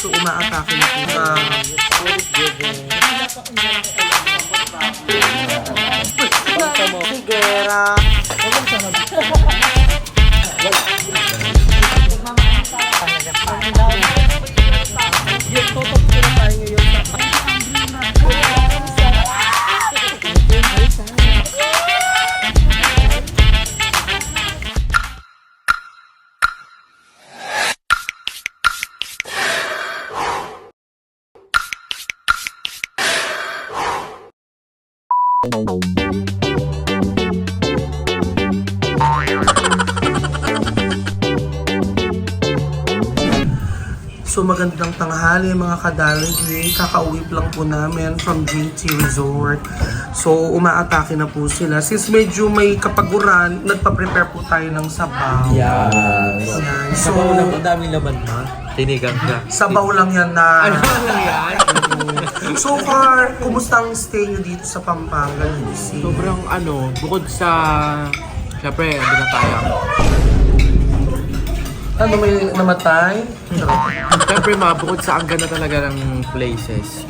So umaatake na po sa Sigera. So magandang tanghali mga kadalagi, kakauwi lang po namin from JT Resort. So umaatake na po sila. Since medyo may kapaguran, nagpa-prepare po tayo ng sabaw. Yes. Yan. So, Sabaw lang, ang daming laman na. Tinigang ka. sabaw lang yan na. Ano lang yan? So far, kumusta ang stay nyo dito sa Pampanga, Lucy? Sobrang bukod sa... Siyempre, binatayang. Ano, may namatay? Siyempre, bukod sa ang ganda talaga ng places.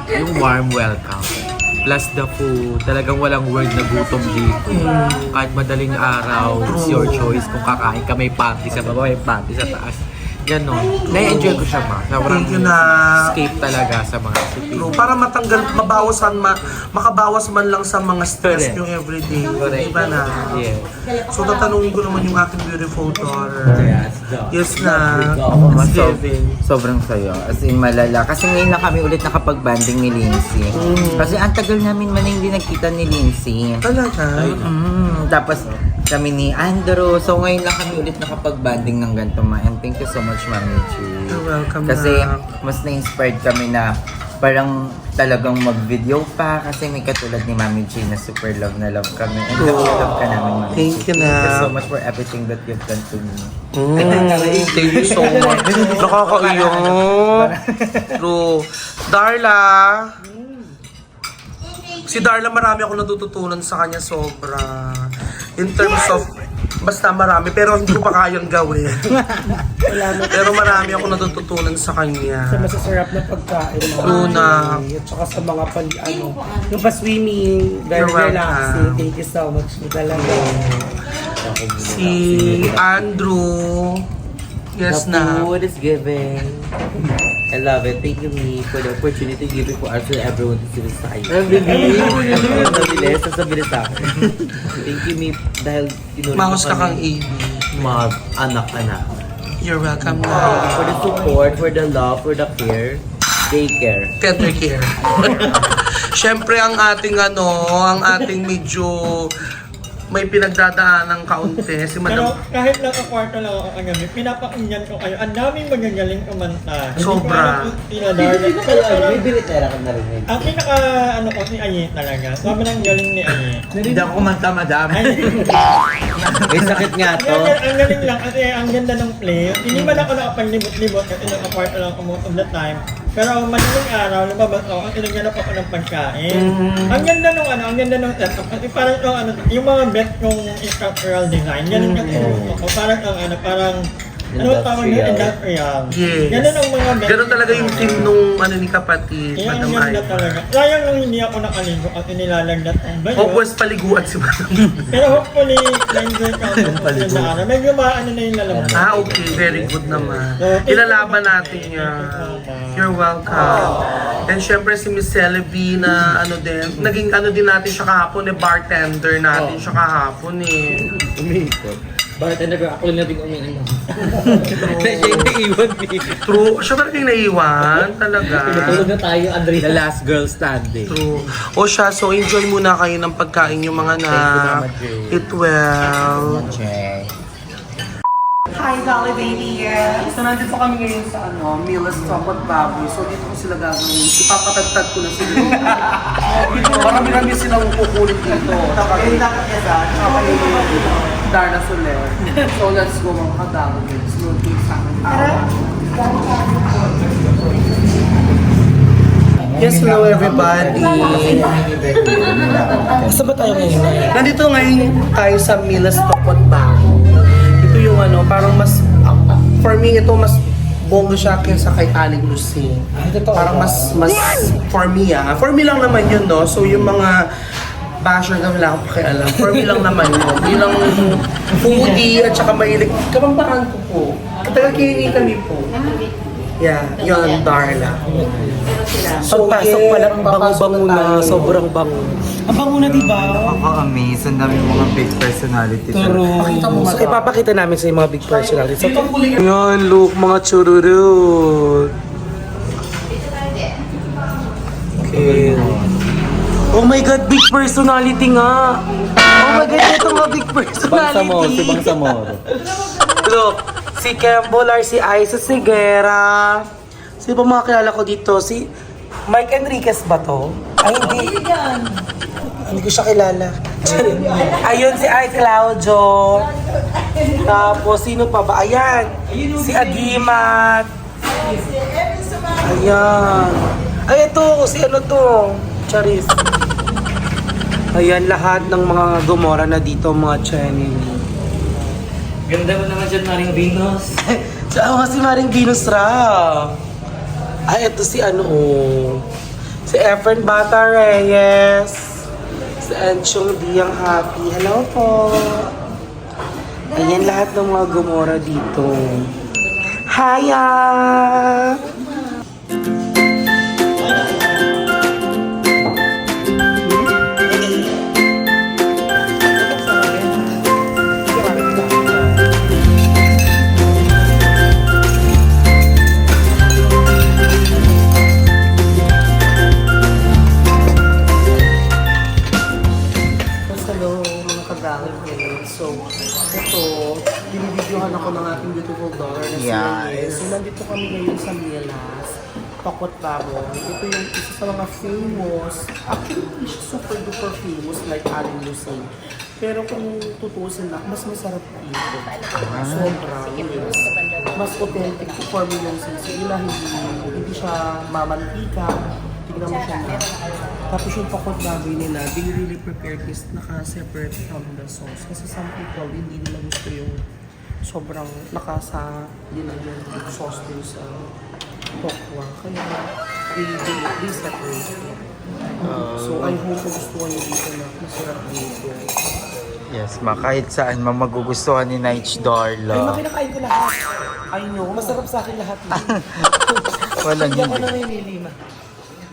Yung warm welcome. Plus the food. Talagang walang word na gutom dito. Kahit madaling araw, it's your choice. Kung kakain ka, may panty sa baba, may panty sa taas. Ganon. Na-enjoy ko siya ma. Sobrang Thank you na. escape talaga sa mga city. No, para matanggal, makabawas man lang sa mga stress Correct. yung everyday. Correct. Diba na? Yes. So tatanungin ko naman yung aking beautiful daughter. Yes na. It's giving. Sobrang sayo. As in, malala. Kasi ngayon na kami ulit nakapag-banding ni Lindsay. Kasi ang tagal namin man hindi nagkita ni Lindsay. Talaga? Tapos kami ni Andrew. So ngayon lang kami ulit nakapag-banding ng ganito ma. And thank you so much, Mami G. You're welcome Kasi na. mas na-inspired kami na parang talagang mag-video pa. Kasi may katulad ni Mami G na super love na love kami. And love ka namin, Mami G. Thank you na. Thank you so much for everything that you've done to me. Thank you so much. Nakakaiyak. True. Darla. Si Darla, marami ako natututunan sa kanya sobra. In terms of, basta marami, pero hindi ko pa kayang gawin. Pero marami ako natututunan sa kanya. Sa masasarap na pagkain. True na. At saka sa mga yung pa-swimming, very You're welcome. relaxing. Thank you so much po talaga. Si Andrew. Yes na. Food is giving. I love it. Thank you, me, for the opportunity given for us to everyone to see this side. Nabilis, sasabihin sa akin. Thank you, me, dahil tinuloy Mahos ka kang AB. mag-anak-anak. You're welcome na. For the support, for the love, for the care, they care. Tender care. Siyempre ang ating medyo may pinagdadaan ng kaunti. Si Madam. Pero kahit naka-kwarto lang ako kagabi, pinapakinggan ko kayo. Ang daming magagaling kumanta. Sobra. Bibilitera ka na rin. Ang pinaka, ko, si Aye talaga. Sobrang galing ni Aye. Hindi ako kumanta, madam. May sakit nga to. Ang galing lang kasi ang ganda ng play. Hindi man ako nakapaglibot-libot kasi naka-kwarto lang ako most of the time. Pero madaling araw, lumabas ako kasi naghanap ako ng pagkain. Ang ganda nung setup. Kasi parang yung mga bet kong structural design, ganun yung ko. Parang tawag na industrial. Yes. Ganun ang mga bet. Ganun talaga yung team nung ni kapatid, Kaya ang Madam ganda Ay. talaga. Sayang nung hindi ako nakaligo kasi nilalagdat ang bayo. Hopeless paliguan si Madam. Pero hopefully, na-enjoy ko ako sa araw. Medyo maano na yung lalaman. Okay. Very good naman. Ilalaban natin yan. You're welcome. And syempre si Miss Celebi na naging din natin siya kahapon bartender natin siya kahapon Bartender ko, ako na din umiinom. Siya yung naiwan eh. True. Siya talaga yung naiwan. Talaga. Pinatulog na tayo, Andrea. The last girl standing. True. O siya, so enjoy muna kayo ng pagkain yung mga na. Eat well. Jay. Hi, Dolly Baby! Yes! So, nandito kami ngayon sa Mila's Chocolate Baboy. So, dito ko sila gagawin. Ipapatagtag ko na sila. Marami-rami silang kukunin dito. Tsaka Darla Soler. So, let's go mga kadalo. Slow cake sa akin. Yes, hello everybody! Saan ba tayo ngayon? Nandito ngayon tayo sa Mila's Chocolate Baboy. Ito yung parang mas, for me ito mas bongga siya kaysa kay Aling Lucy. Parang mas for me lang naman yun, no? So yung mga basher na wala akong pakialam. For me lang naman yun. Bilang foodie at saka mahilig. Kamambakan ko po. Taga-Kirinita kami po. Yeah, yun, Darla. Pagpasok pa lang, bango-bango na, sobrang bango. Ang bango na, di ba? Nakaka-amaze. Ang dami mga big personality. Pakita mo So, nga. ipapakita namin sa mga big personalities. So, yan, look, mga chururut. Okay. Oh my God, big personality nga. Oh my God, ito mga big personality. Si Bangsamoro. Look, si Kembolar, si Aiza Sigera. Sino pa mga kilala ko dito? Si Mike Enriquez ba to? Ay, hindi. Hindi ko siya kilala. Ayun, si Ay Claudio. Tapos, sino pa ba? Ayan, si Agimat. Ayan. Ay, ito, si ano to? Charis. Ayan, lahat ng mga Gomora na dito, mga Chenin. Ganda mo naman dyan, Maring Venus. Siya si Maring Venus Ra. Ay, ito si ano, si Efren Bata Reyes. Si Enchong Diyang Happy. Hello po. Ayan lahat ng mga Gomora dito. Hiya! Hello, mga ka-Valentine. So, ito, binibidyohan ako ng ating beautiful daughter na si Yes. Reyes. So, nandito kami ngayon sa Milas, Pakot Baboy. Ito yung isa sa mga famous, actually, hindi siya super duper famous like Aling Lucy. Pero kung tutusin na, mas masarap dito. Sobrang, yes. Mas authentic for me yung sisi. Ila, hindi siya mamantika. Tignan mo siya na. Tapos yung pakot baboy nila, they really prepared this naka-separate from the sauce. Kasi some people, hindi nila gusto yung sobrang nakasa dinagyan yung sauce din sa tokwa. Kaya they separate it. So I hope magustuhan nyo dito na masarap dito. Yes, kahit saan magugustuhan ni Naich Darla. Kinakain ko lahat. I know. Masarap sa akin lahat. Walang Hindi ako hindi. namimili.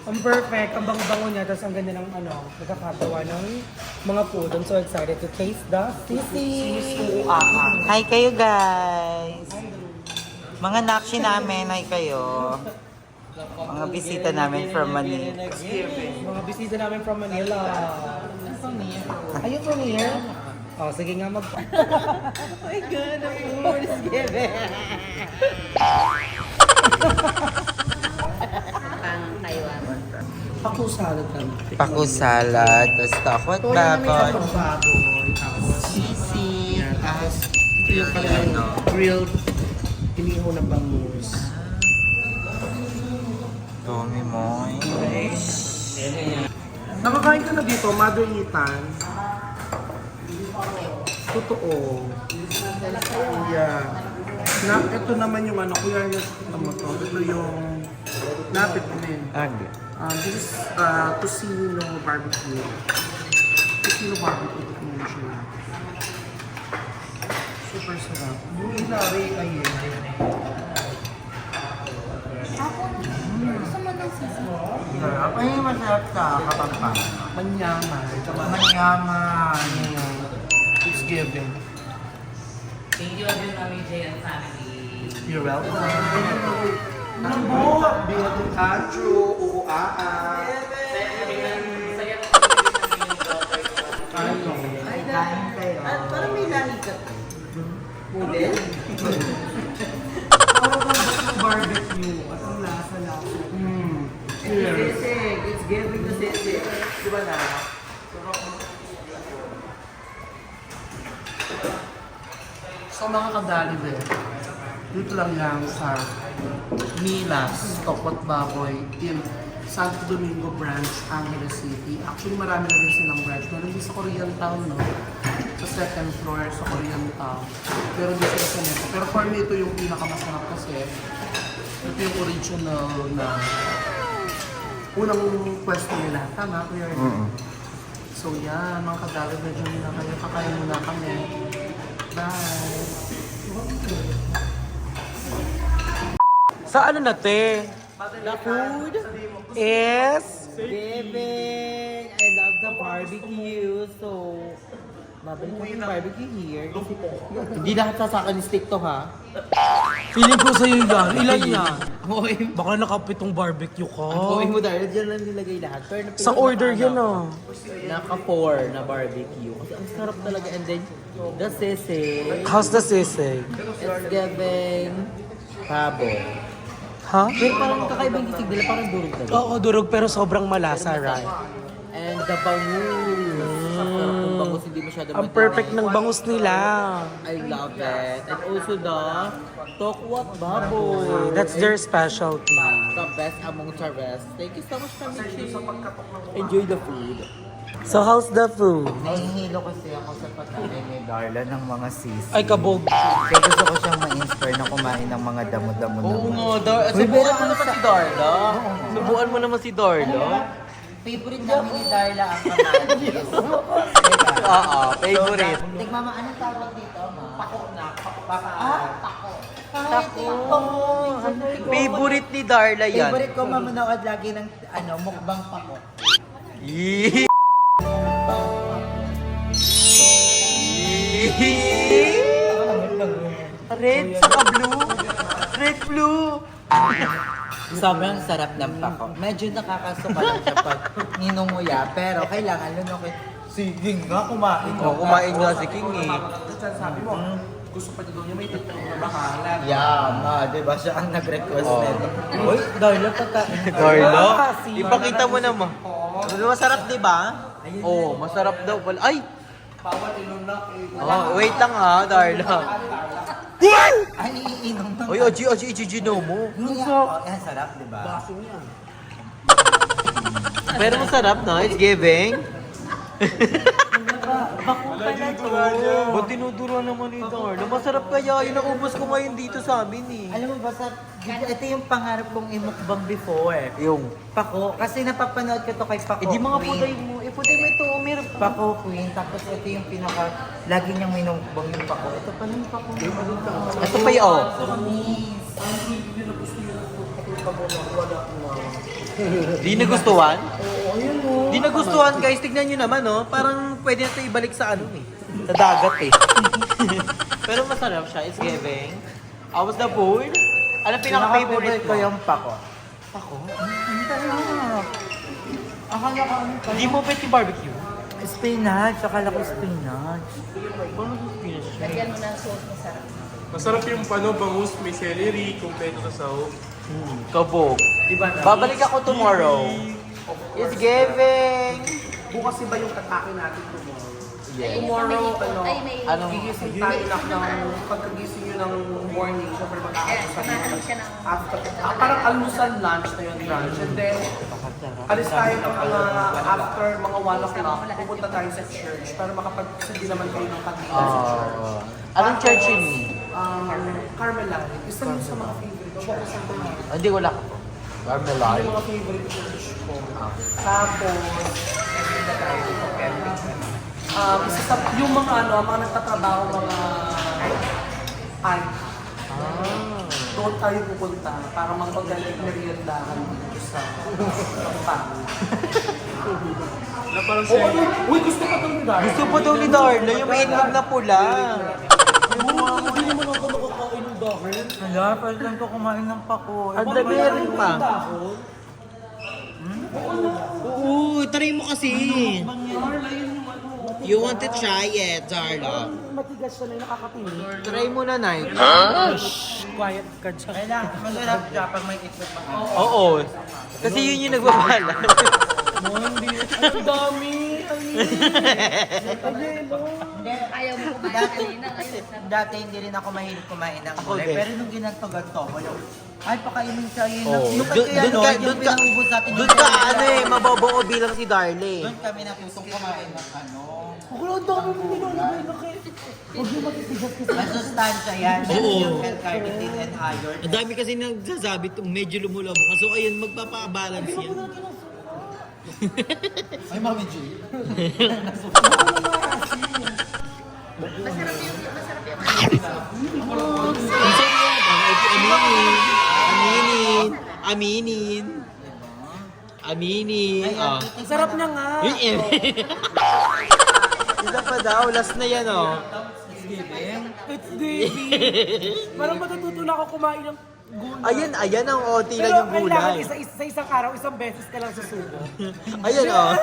Ang perfect, ang bango-bango niya, tapos ang ganda ng nagkakatawa ng mga food. I'm so excited to taste the sisi. Hi kayo guys! Mga nakshi namin, hi kayo. Mga bisita namin from Manila. Mga bisita namin from Manila. Ayun from here? Oh, sige nga mag... Oh my God, ang food is given. Ako salad kami. Paku salad, tapos takot Ito yung may bakot. pakot baboy. Tapos Sisi. yan. Tapos ito yung kanilang grilled inihaw na bangus. Dumi mo. Nakakain ka na dito, Mother Ethan. Totoo. Yeah. Ito naman yung ano, kuya yung to. Ito yung napit din. This is Tocino barbecue. Tocino barbecue. Ito mo siya. Super sarap. Yung ilari ay Ay, masarap sa Kapampangan. manyaman. Tsaka Manyaman. it's given. Thank you again, Mami J and family. You're welcome. Namo, bigat yung kadyo, uuaa. Ano? Kain kayo. Parang may lahi ka. Model? Barbecue at ang lasa-lasa. Cheers. It's giving the sisig. Di ba na? So mga kadalibe, dito lang yan sa Milas, Tokot Baboy, in Santo Domingo Branch, Angeles City. Actually, marami na rin silang branch. Meron din sa Korean Town, no? Sa second floor sa Korean Town. Pero di sila sa neto. Pero for me, ito yung pinakamasarap kasi Ito yung original na unang pwesto nila. Tama, Kuya Ernie? So yan, mga kadali, medyo muna kayo. Kakain muna kami. Bye! Sa ano na, te? The food is... Bebe, I love the barbecue. So, mabalik ko yung barbecue here. Kasi hindi lahat sa akin stick to ha. Feeling ko sa'yo yan. Ilan yan? Baka nakapitong barbecue ka. Gawin mo dahil dyan lang nilagay lahat. Pero Sa order yan ah. Naka-4 na barbecue. Kasi ang sarap talaga. And then, the sisig. How's the sisig? It's giving pabo. Ha? Pero parang kakaibang gisig nila, parang durog talaga. Oo, durog pero sobrang malasa, right? And the bangus. Ang bangus hindi masyado Ang perfect ng bangus nila. I love it. And also the tokwat baboy. That's their specialty. The best among the rest. Thank you so much, Kamichi. Enjoy the food. So how's the food? Nahihilo kasi ako sa pagkain ni Darla ng mga sisi. Ay, kabog. Kaya gusto ko siyang ma-inspire na kumain ng mga damo-damo naman. Subuan mo naman si Darla. Subuan mo naman si Darla. Favorite namin ni Darla ang kamatis. Oo, favorite. Tigma ma, anong tawag dito, ma? Pako na. Pako. Favorite ni Darla yan. Favorite ko mamanood lagi ng mukbang pako. Yee! Red saka blue. Red blue. Sobrang sarap ng pako. Medyo nakakasuka lang siya pag ninunguya, pero kailangan lunukin. Sige nga, kumain ka. Kumain nga si King eh. Sabi mo, gusto pa doon yung may titrong na bahala. Yeah, ma, di ba siya ang nag-request nito? Uy, Darla, pagkain. Darla, ipakita mo naman. Masarap, di ba? Oo, masarap daw pala. Ay! Bawal inunak eh. Oh, wait lang ha, Darla. Ay, iinom ng... Oy, Oji, no mo. Yan, sarap, di ba? Pero masarap na, it's giving. Bako pala to. Ba't tinuduro naman ni Darla? Masarap kaya, yung naubos ko ngayon dito sa amin eh. Alam mo ba, ito yung pangarap kong imukbang before. Yung, Pako, kasi napapanood ko to kay Pako hindi mga Queen. puday mo. Puday mo ito, meron pa. Pako Queen, tapos ito yung pinaka, lagi niyang minukbang yung Pako. Ito pala yung Pako. Ito pa yun, oh. Di nagustuhan? Di nagustuhan guys, tignan nyo naman oh. Parang pwede na ito ibalik sa ano eh. Sa dagat eh. Pero masarap siya, it's giving. How was the food? Ano pinaka-favorite ko mo? yung Pako. Ako? Akala ko ano Hindi mo pwede yung barbecue? Spinach, akala ko spinach. Paano yung spinach siya? Masarap yung bangus, may celery, kompleto sa sahog. Kabog. Babalik ako tomorrow. It's giving! Bukas iba yung katake natin tomorrow. Yes. Tomorrow, Anong gigising tayo ng pagkagising nyo ng morning, syempre mag-aalmusal nyo. After, parang almusal lunch na yun, brunch. And then, alis tayo ng mga after mga 1 o'clock, pupunta tayo sa church para makapag-sindi naman kayo ng kandila sa church. Anong church yun? Carmelite. Isa yun sa mga favorite church. Hindi, wala ka po. Yung Carmelite. mga favorite church ko. Tapos, isa sa, yung mga mga nagtatrabaho, mga ay, doon tayo pupunta para magpag-meriendahan dito sa Pampanga. Na parang siya, Uy, gusto ka itong lugar? Gusto pa daw ni Darla yung may itlog na pula. Hindi naman ako nakakain ng dahil. Hala, first time ko kumain ng Pako. Ang dami rin pa. Oo, try mo kasi. You want to try it, Darla? Matigas siya na yung nakakapili. Try mo na, Night. Quiet ka dyan. Kailangan, masarap siya pag may itlog pa. Oo. Kasi yun yung nagbabahala. Ang dami! Ayaw mo kumain kanina, ngayon sabi. Dati hindi rin ako mahilig kumain ng gulay. din. Pero nung ginagto-ganto ko, ay pakainin siya yun. Oo. Yung kaya yung pinaubos natin. Doon ka, ano eh, mabobo ko bilang si Darla eh. Doon kami natutong kumain ng Wala, ang dami mo nilalagay na kayo. Huwag yung matitigas kasi. Masustansya yan. Oo. Yung L-carnitine and iron. Ang dami kasi nagsasabi itong medyo lumulabok. So ayun, magpapabalance yan. Ay, Mami G. Aminin. Aminin. Oh. Ang sarap niya nga. Isa pa daw, last na yan oh. It's Davy. Parang matututo na ako kumain ng gulay. Ayan ang onti lang Pero yung kailangan gulay. sa isang araw, isang beses ka lang susubo. Ayan oh.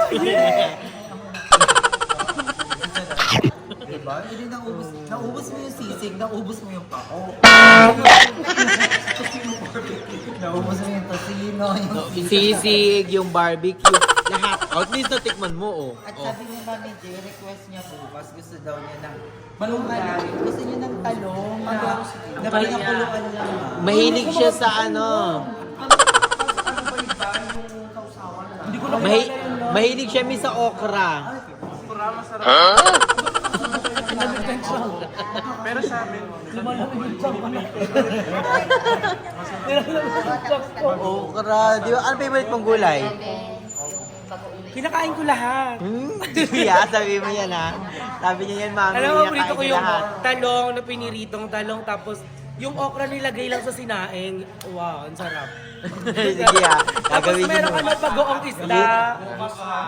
Diba? Hindi naubos mo yung sisig, naubos mo yung pako. Naubos mo yung tosino, yung Sisig, yung barbecue, lahat. At least natikman mo oh. At sabi ni Mami J, request niya bukas, gusto daw niya ng malunggay. Gusto niya ng talong na pinakuluan lang. Mahilig siya sa ano. Hindi ko na Mahilig siya sa okra. Pero sa amin, Okra. Di ba? Ano favorite mong gulay? Kinakain ko lahat. Yeah, sabi mo yan ha. Sabi niya yan, mami. Alam mo, paborito ko kinakain yung lahat. talong na piniritong talong, tapos yung okra nilagay lang sa sinaing. Wow, ang sarap. Sige ha. Tapos Gagawin meron mo. ka na bagoong isda.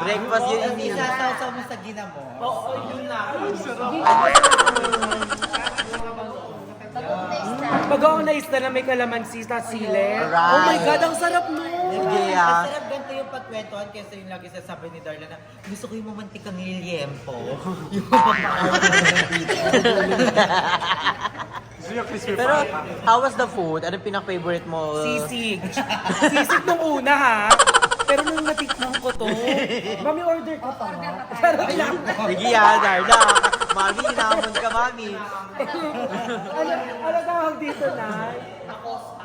Breakfast yun. Ang isasawsaw mo sa ginamo. Oo, yun na. Bagoong na isda na may kalamansi sa sile. Right. Oh my God, ang sarap nun. Sige Ang ha. sarap ganito yung pagkwentuhan kesa yung lagi sasabi ni Darla na gusto ko yung mamantikang lilyempo. Yung gusto niya crispy Pero, pata. how was the food? Anong pinaka-favorite mo? Sisig. Sisig nung una ha. Pero nung natikman ko to, mami order ka pa nga. Pero lang. Sige ha, Darla. Mami, inaamon ka, mami. Ano tawag dito na?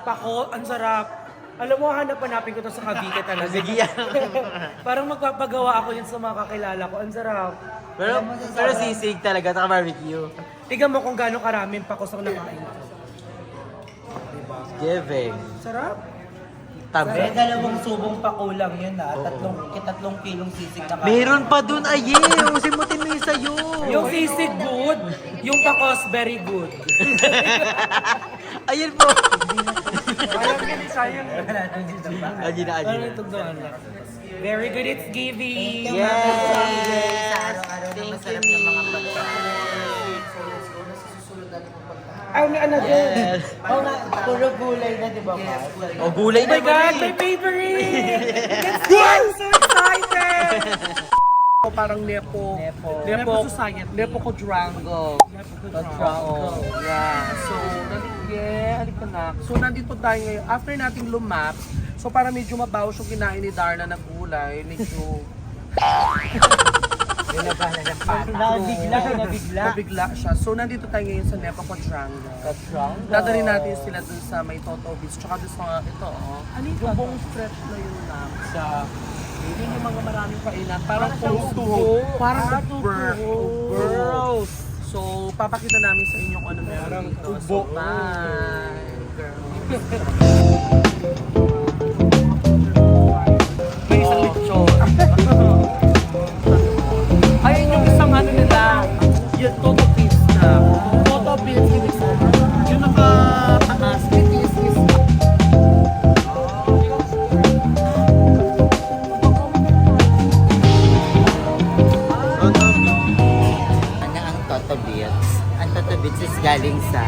Pako, ang sarap. Alam mo, hanapin ko to sa Cavite talaga. Sige ha. Parang magpapagawa ako yun sa mga kakilala ko. Ang sarap. Pero sisig talaga, saka barbecue. Tignan mo kung gaano karaming pakos ang nakain ko. Giving. Sarap. Tabi. dalawang subong pakulang yun na. Tatlong kilong sisig na Meron pa dun, aye. Usimutin mo yung sa'yo. Yung sisig good, yung pakos very good. Ayun po. Ayaw ka ni sayang. Aji na, aji na. Very good, it's giving. Yes! Araw-araw na masarap na mga pagkain. Ay, may ano din. Oo nga, puro gulay na, di ba? O, gulay Oh my na God, my favorite! I'm so excited! Parang Nepo. Nepo Society. Nepo Quadrangle. Quadrangle. Yeah. So, halik ka na. So, nandito tayo ngayon. After nating lumap, so para medyo mabawas yung kinain ni Darna na gulay. Medyo... Nabigla siya. So, nandito tayo ngayon sa Nepo Quadrangle. Dadalhin natin sila dun sa may Toto Beach. Tsaka dun sa ito, oh. Yung buong stretch na yun lang. Sa... Yun yung mga maraming kainan. Parang tuho. Parang tuho. So, papakita namin sa inyo kung ano meron dito. So, bye! May isang lechon. Ayun yung isang ano nila. Yung Toto Beach na. Toto Beach yung nakataas. Ano ang Toto Beats? Ang Toto Beats is galing sa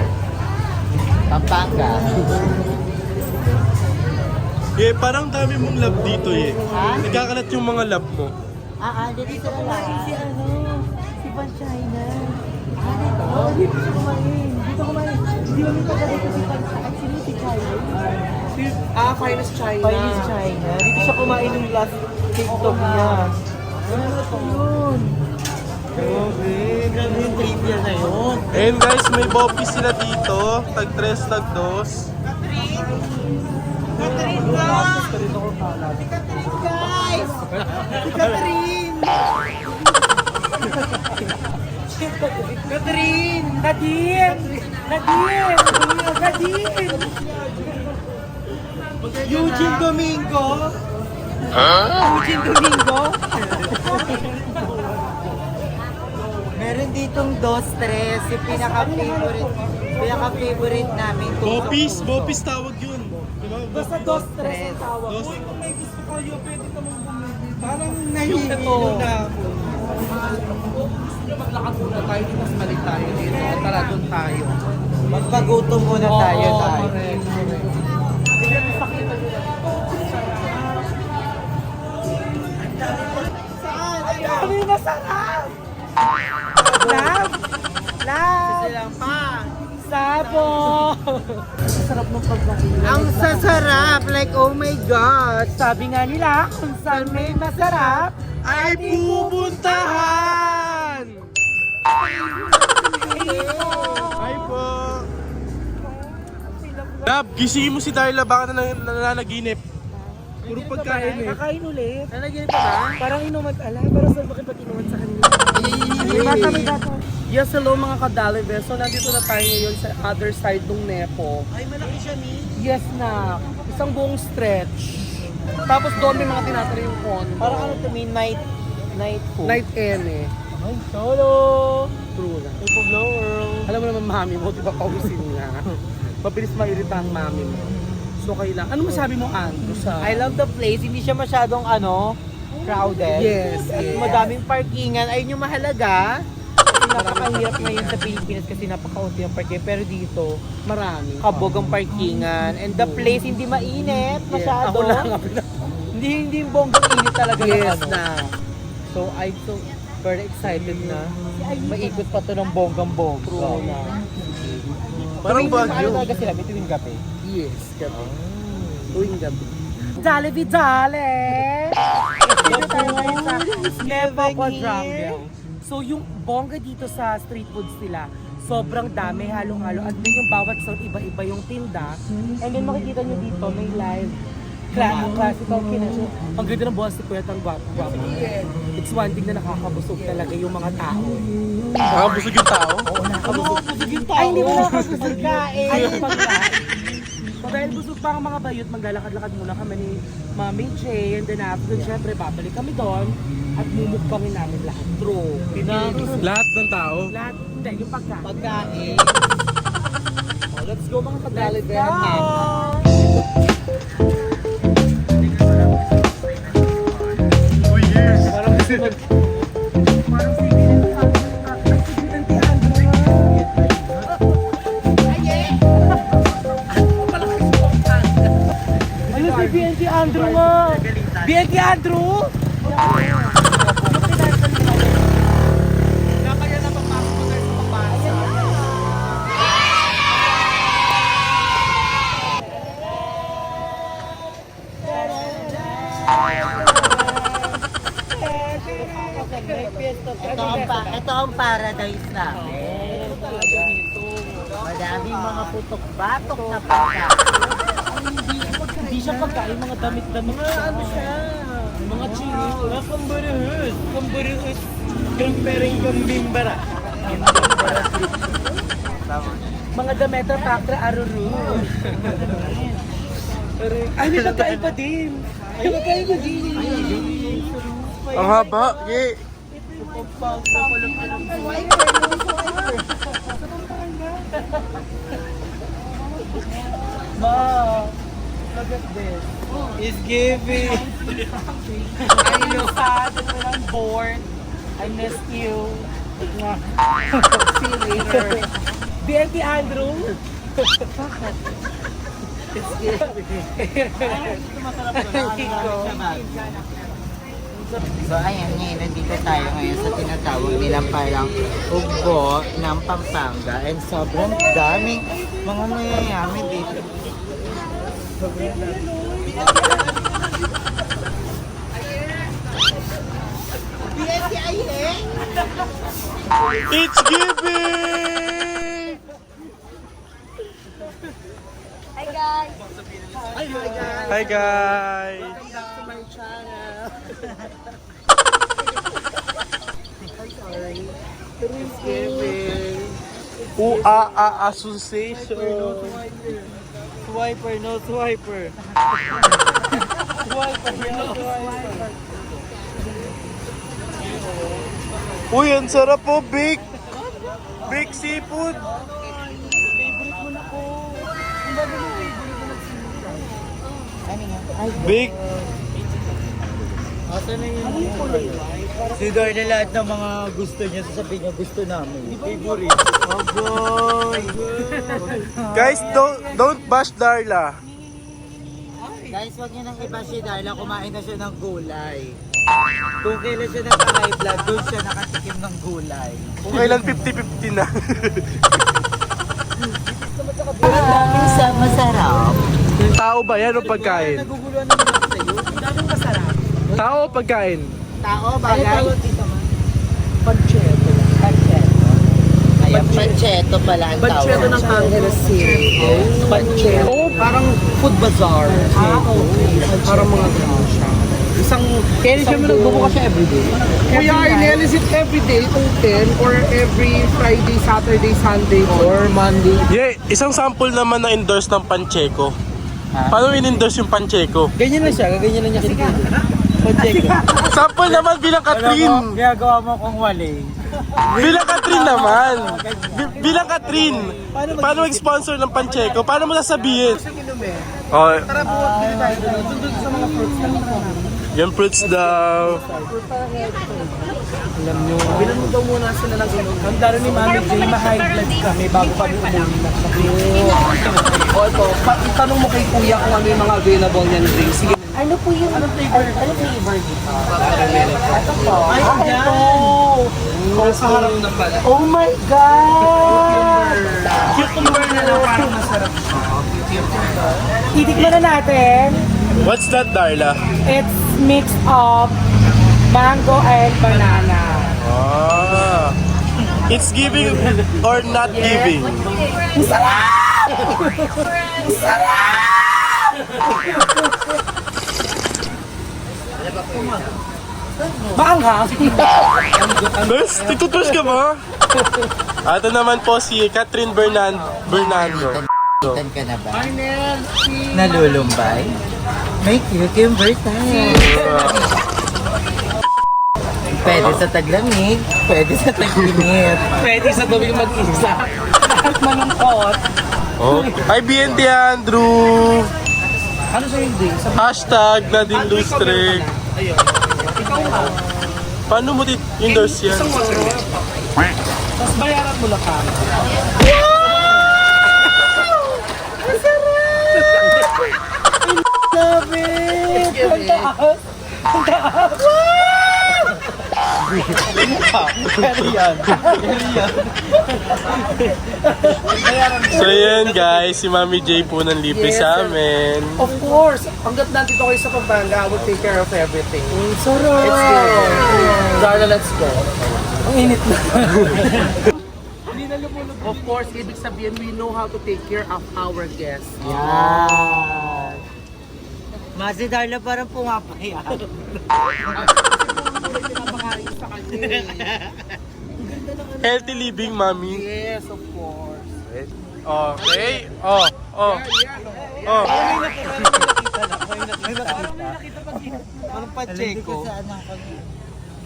Pampanga. Parang dami mong love dito Nagkakalat yung mga love mo. Dito ko kumain si si Panchina. Dito kumain. Hindi mo nito dito si Panchina. Actually, si China. Finest China. Finest China. Dito siya kumain ng last TikTok niya. Ano to yun? Grabe yung trivia na yun. And guys, may boppi sila dito. Tag 3, tag 2. Catherine! Nadine! Nadine! Nadine! Eugene Domingo? Eugene Domingo? Meron ditong dos, tres. Yung pinaka-favorite namin. Bopis tawag yun. Diba? Basta dos, tres ang tawag. Uy, kung may gusto kayo, pwede ka mong bumili. Parang nahihilo na ako. Gusto nyo maglakad muna tayo, mas mali tayo dito. Tara, doon tayo. Magpagutom muna tayo. Correct. Ang dami masarap! Love! Love! Sabo! Sarap ng pagkain. Ang sasarap! Like, oh my God! Sabi nga nila, kung saan may masarap, ay pupuntahan! Hi po! Lab, gisingin mo si Darla, baka nananaginip. Puro pagkain eh. Kakain ulit. Nanaginip pa ba? Parang inumat ala. Parang saan bakit ba't inumat sa kanila? May bata, may bata. Yes, hello mga kadalibe. So nandito na tayo ngayon sa other side ng Nepo. Ay, malaki siya ni? Yes na. Isang buong stretch. Tapos doon may mga tinatari yung con. Parang ano to mean, night food. Night N eh. Ay, solo! True na. Ito blower. Alam mo naman mami mo, di ba pausin niya? Mabilis mairita ang mami mo. So kailangan. Ano masabi mo, Andrew, sa... I love the place. Hindi siya masyadong crowded. Yes, At yes. madaming parkingan. Ayun yung mahalaga. Kasi napakahirap ngayon sa Pilipinas kasi napakaunti ang parking. Pero dito, Marami. kabog ang parkingan. And the place hindi mainit masyado. Ako lang. Hindi yung bonggang init talaga ng Yes ano. na. So I'm so very excited na maikot pa to ng bonggang-bongga. True na. Parang Baguio. Ano talaga sila? May tuwing gabi. Yes, gabi. Tuwing gabi. Jollibee Jolly! Dito tayo ngayon sa Nepo Quadrangle. So yung bongga dito sa street foods nila, sobrang dami, halong-halo. At then yung bawat zone, iba-iba yung tinda. And then makikita nyo dito, may live classical kinasyo. Ang ganda ng buwan si Kuya, ang gwapo. It's one thing na nakakabusog talaga yung mga tao. Nakabusog yung tao? Oo, nakakabusog yung tao. Ay, hindi mo nakakabusog kain. Ay, yung pagkain. So dahil busog pa ang mga bayot, maglalakad-lakad muna kami ni Mami J. And then after, syempre, babalik kami doon at mumukbangin namin lahat. True. Lahat ng tao? Lahat, hindi, yung pagkain. Pagkain. Oh, let's go mga Let's pagdalibehan go! natin. 2 years. Parang si ano si BNT Andrew mo? BNT Andrew? Kaya na papasok ko tayo sa papasa. Ito ang paradise namin. Madaming mga putok-batok na pagkain. Hindi siya pagkain, mga damit-damit. Mga ano siya? Mga chili. Mga kambaruhus. Kambaruhus. Kampering kambimbara. Mga Demeter Pactra Aruru. Ay, may pagkain pa din. May pagkain pa din. Ang haba, ye. Ma, look at this. It's giving. I'm sad and I'm bored. I miss you. See you later. BNT Andrew? It's giving. So ayan ngayon, nandito tayo ngayon sa tinatawag nilang parang ugbo ng Pampanga and sobrang daming mga mayayami dito. It's giving! Hi guys! Hi guys! Back to my channel. UAA Association. Swiper, no swiper. Uy, ang sarap po, Big! Big Seafood! Big! Si Darla lahat ng mga gusto niya, sasabihin niya gusto namin. Favorite. Oh boy! Guys, don't bash Darla. Guys, wag niyo nang iba si Darla, kumain na siya ng gulay. Kung kailan siya naka-high blood, doon siya nakatikim ng gulay. Kung kailan 50-50 na. Masarap. Tao ba yan o pagkain? Naguguluhan naman ako sa'yo. Daming masarap. Tao o pagkain? Tao, bagay? Pancheto. Ayan, pancheto pala ang tawag. Banchero ng Angelo City. Pancheto. Oh, parang food bazaar. Okay. Parang mga gano'n siya. Kaya siya mo nagbubuka siya everyday. Kuya Arnel, is it everyday open or every Friday, Saturday, Sunday, or Monday? Yeah, isang sample naman na endorse ng Pancheco. Paano in-endorse yung Pancheco? Ganyan lang siya, ganyan lang niya kinikita. Pancheto. Sample naman bilang Katrin! Ginagawa mo kung wali. Bilang Katrin naman! Bilang Katrin! Paano mag-sponsor ng Pancheco? Paano mo sasabihin? Oh, Tara po, bili tayo doon. Doon sa mga fruits na yung fruits daw. Alam nyo, bilan mo daw muna sila ng inom. Ang daro ni Mami J, ma-high blood kami bago kami umuwi na sa O ito, itanong mo kay Kuya kung ano yung mga available niyan drinks. Sige. Ano po yung ano flavor dito? Ito po. Ay, ito! Sa harap na pala. Oh my God! Cucumber na lang, parang masarap siya. Titikman na natin. What's that, Darla? It's mix of mango and banana. Ah, it's giving or not giving? Maanghang. Bes, titutus ka ba? Ito naman po si Catherine Bernardo. Tan ka na ba? Nalulumbay? May cucumber tayo. Pwede sa taglamig, pwede sa tag-init. Pwede sa tubig mag-isa. At malungkot. Oh. Ay, BNT Andrew! Ano sa hindi? Sa Hashtag Nadine Lustre. Ayun. Ikaw nga. Paano mo endorse yan? Isang water. Tapos bayaran mo lang ka. Love it! Ang taas! Ang taas! So yan guys, si Mami J po nang libre sa amin. Of course, hanggat nandito kayo sa Pampanga, I will take care of everything. Sarap! It's good. Darla, let's go. Ang init na. Of course, ibig sabihin, we know how to take care of our guests. Yan. Masi Darla parang pumapayat. Healthy living, Mami. Yes, of course. Okay. Oh. Parang Pacheco.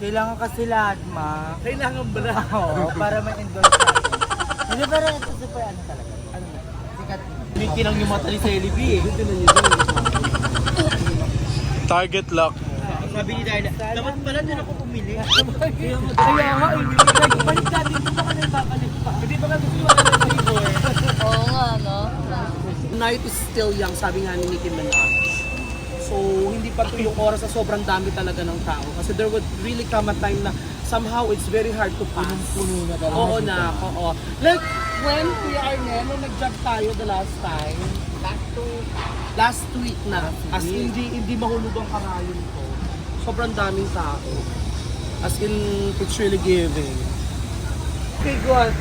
Kailangan kasi lahat, ma. Kailangan ba na? Oo, para ma-endorse natin. Hindi ba rin ito super ano talaga? Ano na? Sikat. Mickey lang yung mata ni Selly B eh. Target lock. Sabi ni Darla, dapat pala din ako pumili. Kaya nga, balik natin. Kung baka nagpapalit pa. Hindi ba nga gusto yung wala ng flavor? Oo nga, no? Night is still young, sabi nga ni Nicki Minaj. So, hindi pa to yung oras na sobrang dami talaga ng tao. Kasi there would really come a time na somehow it's very hard to pass. Puno na talaga. Oo na, oo. Like, when Kuya Arnel, nung nag-job tayo the last time, last week na, as hindi mahulog ang karayon ko. Sobrang daming tao. As in, it's really giving. Okay, good.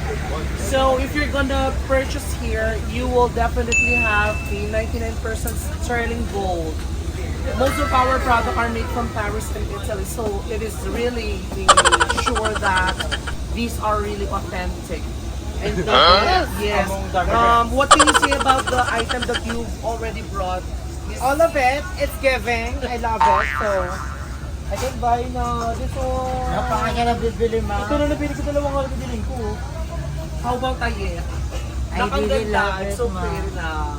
So, if you're gonna purchase here, you will definitely have the 99% sterling gold. most of our products are made from Paris and Italy, so it is really sure that these are really authentic. And yes. What can you say about the item that you've already brought? All of it, it's giving. I love it. So, I can buy na this one. napakanya na bibili ma. Ito na napili ko dalawang nga bibiling ko. How about Aye? I really love it, so ma. pretty na.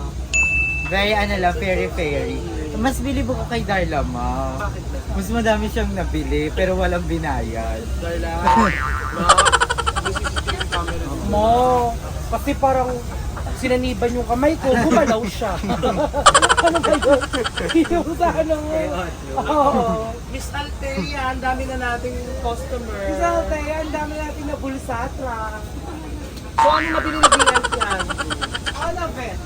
Very ano lang, fairy. Mas bilib ako kay Darla, ma. Bakit na? Mas madami siyang nabili, pero walang binayad. Darla. Mo, kasi parang sinaniban yung kamay ko, gumalaw siya. Ano ba yun? Yung sa ano mo. Oo. Miss Altea, ang dami na nating customer. Isa tayo, ang dami natin na bulsatra. So ano nabili ni BF yan? All of it.